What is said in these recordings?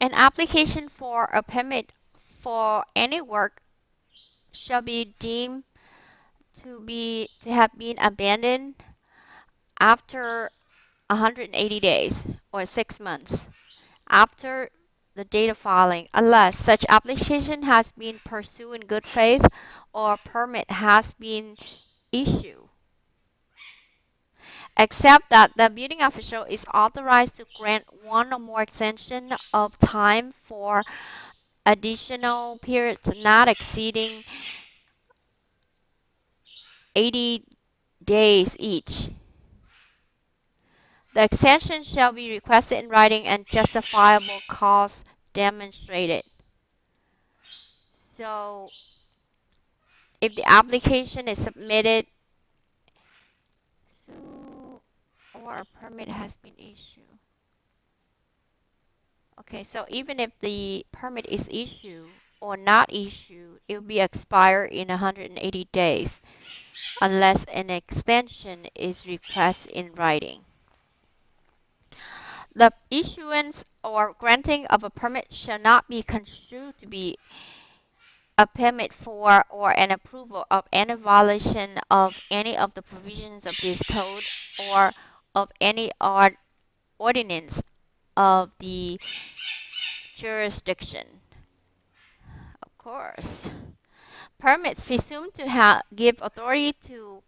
An application for a permit for any work shall be deemed to have been abandoned after 180 days or 6 months after the date of filing, unless such application has been pursued in good faith or permit has been issued, except that the building official is authorized to grant one or more extension of time for additional periods not exceeding 80 days each. The extension shall be requested in writing and justifiable cause demonstrated. So, if the application is submitted, so, or a permit has been issued. Okay, so even if the permit is issued or not issued, it will be expired in 180 days unless an extension is requested in writing. The issuance or granting of a permit shall not be construed to be a permit for or an approval of any violation of any of the provisions of this code or of any ordinance of the jurisdiction. Of course, permits presumed to give authority to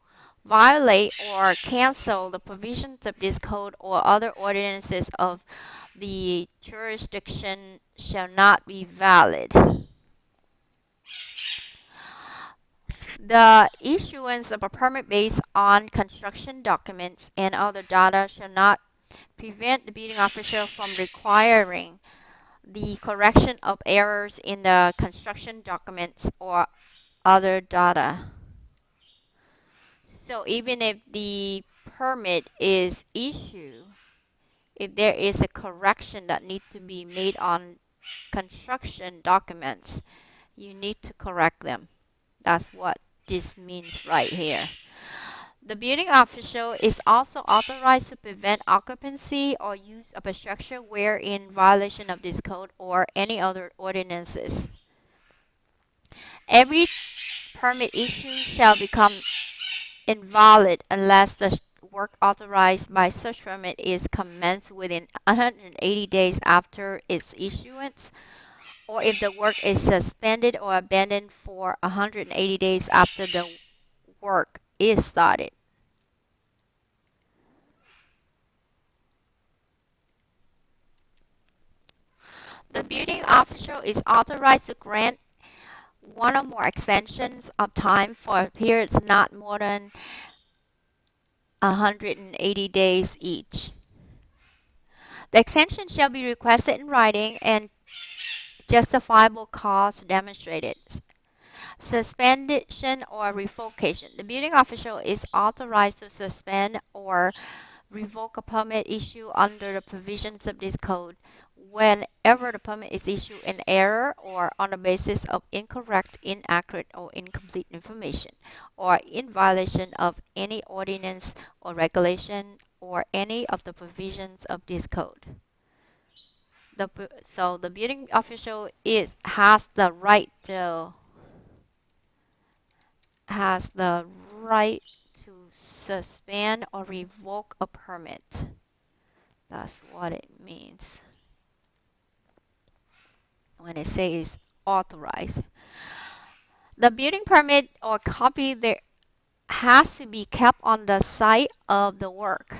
violate or cancel the provisions of this code or other ordinances of the jurisdiction shall not be valid. The issuance of a permit based on construction documents and other data shall not prevent the building official from requiring the correction of errors in the construction documents or other data. So even if the permit is issued, if there is a correction that needs to be made on construction documents, you need to correct them. That's what this means right here. The building official is also authorized to prevent occupancy or use of a structure where in violation of this code or any other ordinances. Every permit issued shall become invalid unless the work authorized by such permit is commenced within 180 days after its issuance, or if the work is suspended or abandoned for 180 days after the work is started. The building official is authorized to grant one or more extensions of time for periods not more than 180 days each. The extension shall be requested in writing and justifiable cause demonstrated. Suspension or revocation. The building official is authorized to suspend or revoke a permit issued under the provisions of this code whenever the permit is issued in error or on the basis of incorrect, inaccurate, or incomplete information, or in violation of any ordinance or regulation or any of the provisions of this code. So the building official has the right to suspend or revoke a permit. That's what it means when it says authorized. The building permit or copy there has to be kept on the site of the work.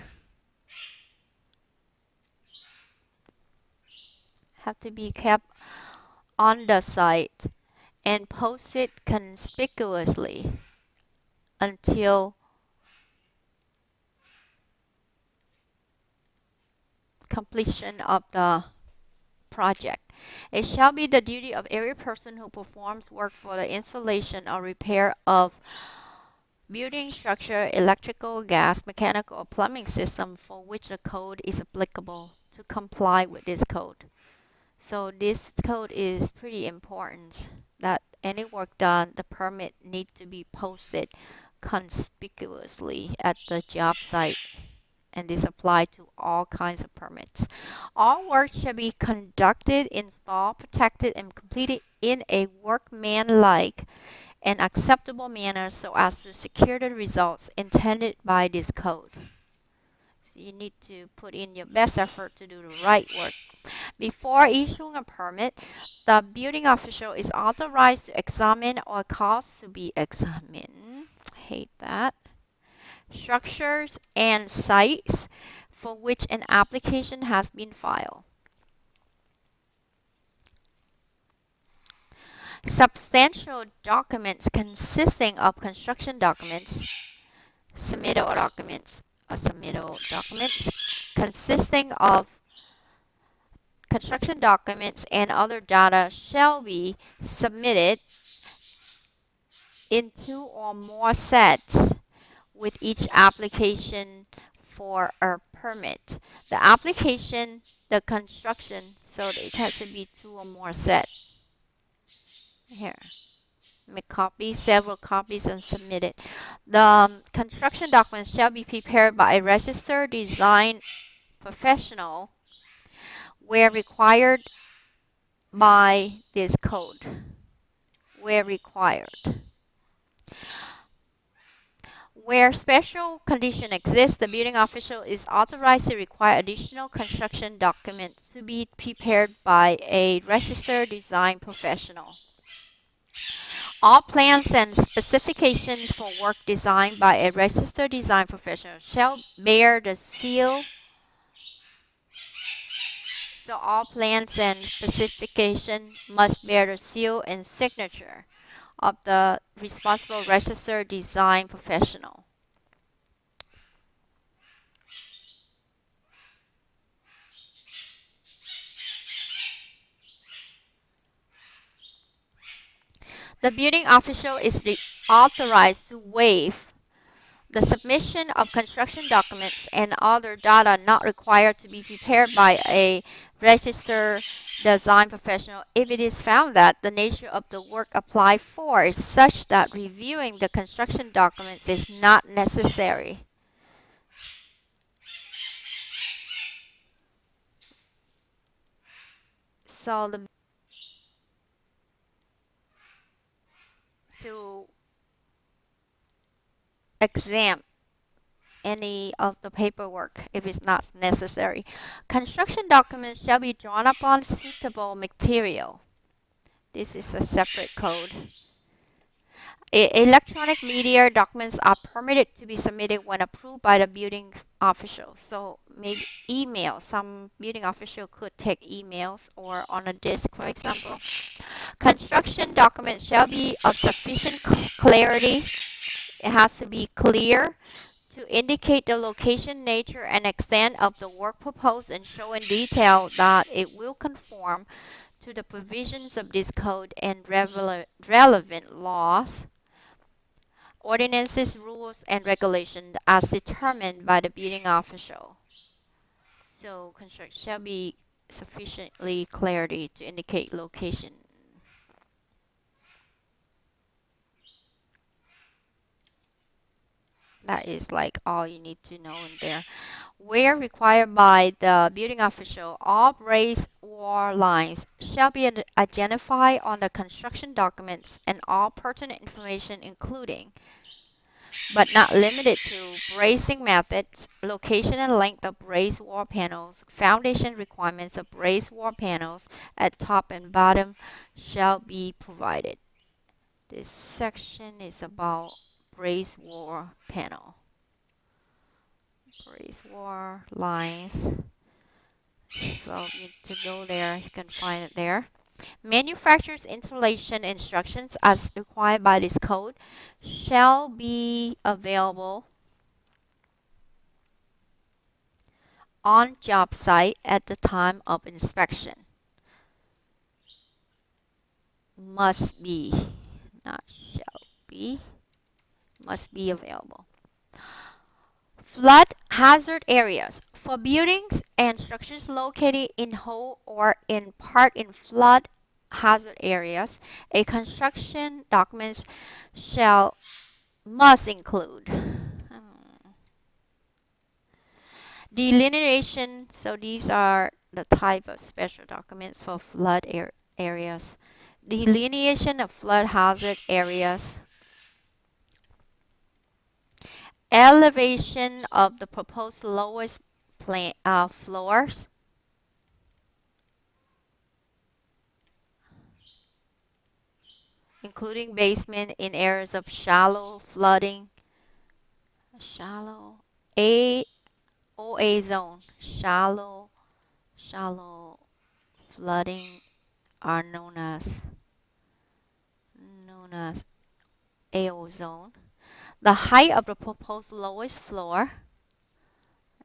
Have to be kept on the site and posted conspicuously until completion of the project. It shall be the duty of every person who performs work for the installation or repair of building structure, electrical, gas, mechanical, or plumbing system for which the code is applicable to comply with this code. So this code is pretty important that any work done, the permit need to be posted conspicuously at the job site. and this applies to all kinds of permits. All work shall be conducted, installed, protected, and completed in a workmanlike and acceptable manner so as to secure the results intended by this code. So you need to put in your best effort to do the right work. Before issuing a permit, the building official is authorized to examine or cause to be examined. I hate that. Structures and sites for which an application has been filed. Substantial documents consisting of construction documents, submittal documents, or submittal documents consisting of construction documents and other data shall be submitted in 2 or more sets with each application for a permit. The application, the construction, so it has to be 2 or more sets. Here, make copies, several copies, and submit it. The construction documents shall be prepared by a registered design professional where required by this code. Where required. Where special condition exists, the building official is authorized to require additional construction documents to be prepared by a registered design professional. All plans and specifications for work designed by a registered design professional shall bear the seal. So all plans and specifications must bear the seal and signature of the responsible registered design professional. The building official is authorized to waive the submission of construction documents and other data not required to be prepared by a registered design professional if it is found that the nature of the work applied for is such that reviewing the construction documents is not necessary. So to exempt any of the paperwork if it's not necessary. Construction documents shall be drawn upon suitable material. This is a separate code. Electronic media documents are permitted to be submitted when approved by the building official. So maybe email. Some building official could take emails or on a disk, for example. Construction documents shall be of sufficient clarity. It has to be clear to indicate the location, nature, and extent of the work proposed and show in detail that it will conform to the provisions of this code and relevant laws, ordinances, rules, and regulations as determined by the building official. So construction shall be sufficiently clarity to indicate location. That is like all you need to know in there. Where required by the building official, all raised war lines shall be identified on the construction documents and all pertinent information including, but not limited to, bracing methods, location and length of raised wall panels, foundation requirements of raised wall panels at top and bottom shall be provided. This section is about raised wall panel. Raised wall lines. So you need to go there. You can find it there. Manufacturer's installation instructions as required by this code shall be available on job site at the time of inspection. Must be, not shall be, must be available. Flood hazard areas. For buildings and structures located in whole or in part in flood hazard areas, a construction document must include Delineation, so these are the type of special documents for flood areas. Delineation of flood hazard areas. Elevation of the proposed lowest floors. Including basement in areas of shallow flooding. Shallow. A OA zone. Shallow flooding are known as AO zone. The height of the proposed lowest floor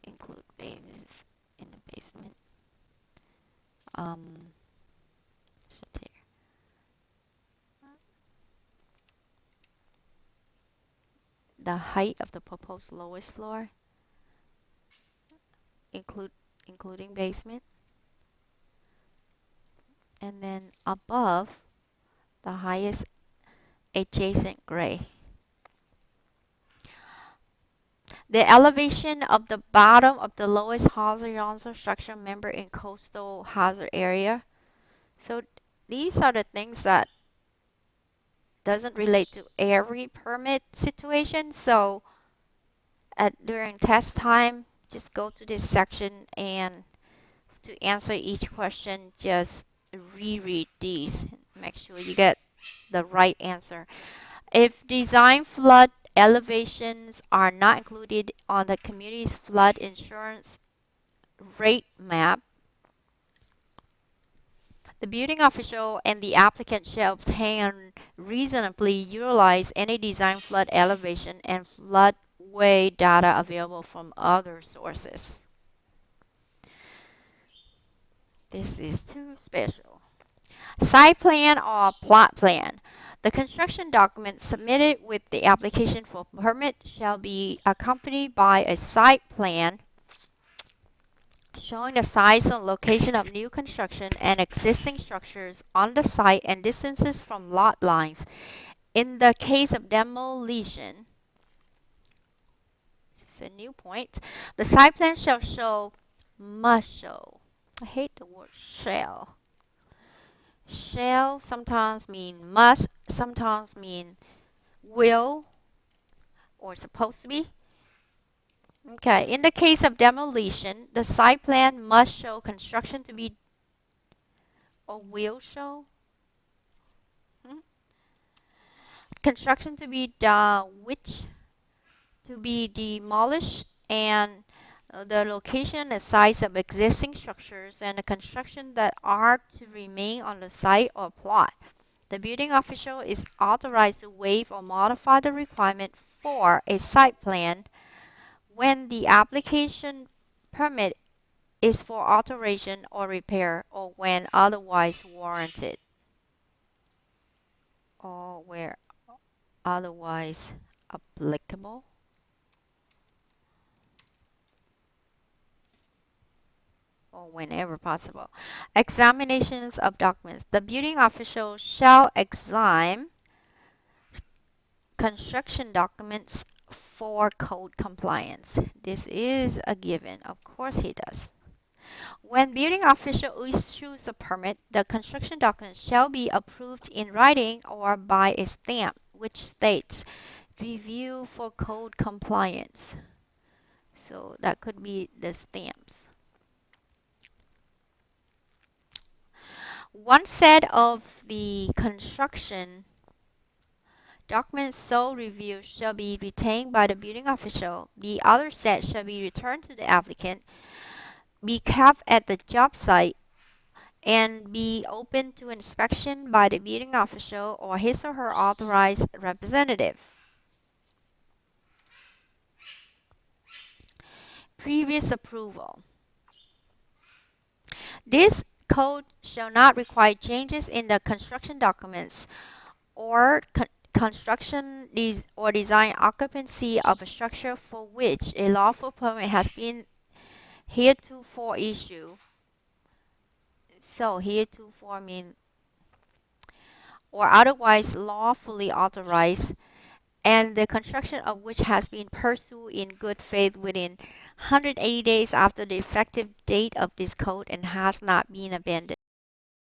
include bases in the basement. Um, the height of the proposed lowest floor include including basement, and then above the highest adjacent grade. The elevation of the bottom of the lowest horizontal structure member in coastal hazard area. So these are the things that doesn't relate to every permit situation. So during test time, just go to this section and to answer each question, just reread these. Make sure you get the right answer. If design flood elevations are not included on the community's flood insurance rate map, the building official and the applicant shall obtain reasonably utilize any design flood elevation and floodway data available from other sources. This is too special. Site plan or plot plan. The construction document submitted with the application for permit shall be accompanied by a site plan showing the size and location of new construction and existing structures on the site and distances from lot lines. In the case of demolition, this is a new point, the site plan must show. I hate the word shall. Shall sometimes mean must, sometimes mean will or supposed to be. Okay, in the case of demolition, the site plan must show construction to be or will show construction to be which to be demolished and the location and size of existing structures and the construction that are to remain on the site or plot. The building official is authorized to waive or modify the requirement for a site plan when the application permit is for alteration or repair or when otherwise warranted or where otherwise applicable or whenever possible. Examinations of documents. The building official shall examine construction documents for code compliance. This is a given. Of course he does. When building official issues a permit, the construction document shall be approved in writing or by a stamp, which states review for code compliance. So that could be the stamps. One set of the construction documents so reviewed shall be retained by the building official. The other set shall be returned to the applicant, be kept at the job site, and be open to inspection by the building official or his or her authorized representative. Previous approval. This code shall not require changes in the construction documents or construction or design occupancy of a structure for which a lawful permit has been heretofore issued. So heretofore mean or otherwise lawfully authorized, and the construction of which has been pursued in good faith within 180 days after the effective date of this code and has not been abandoned.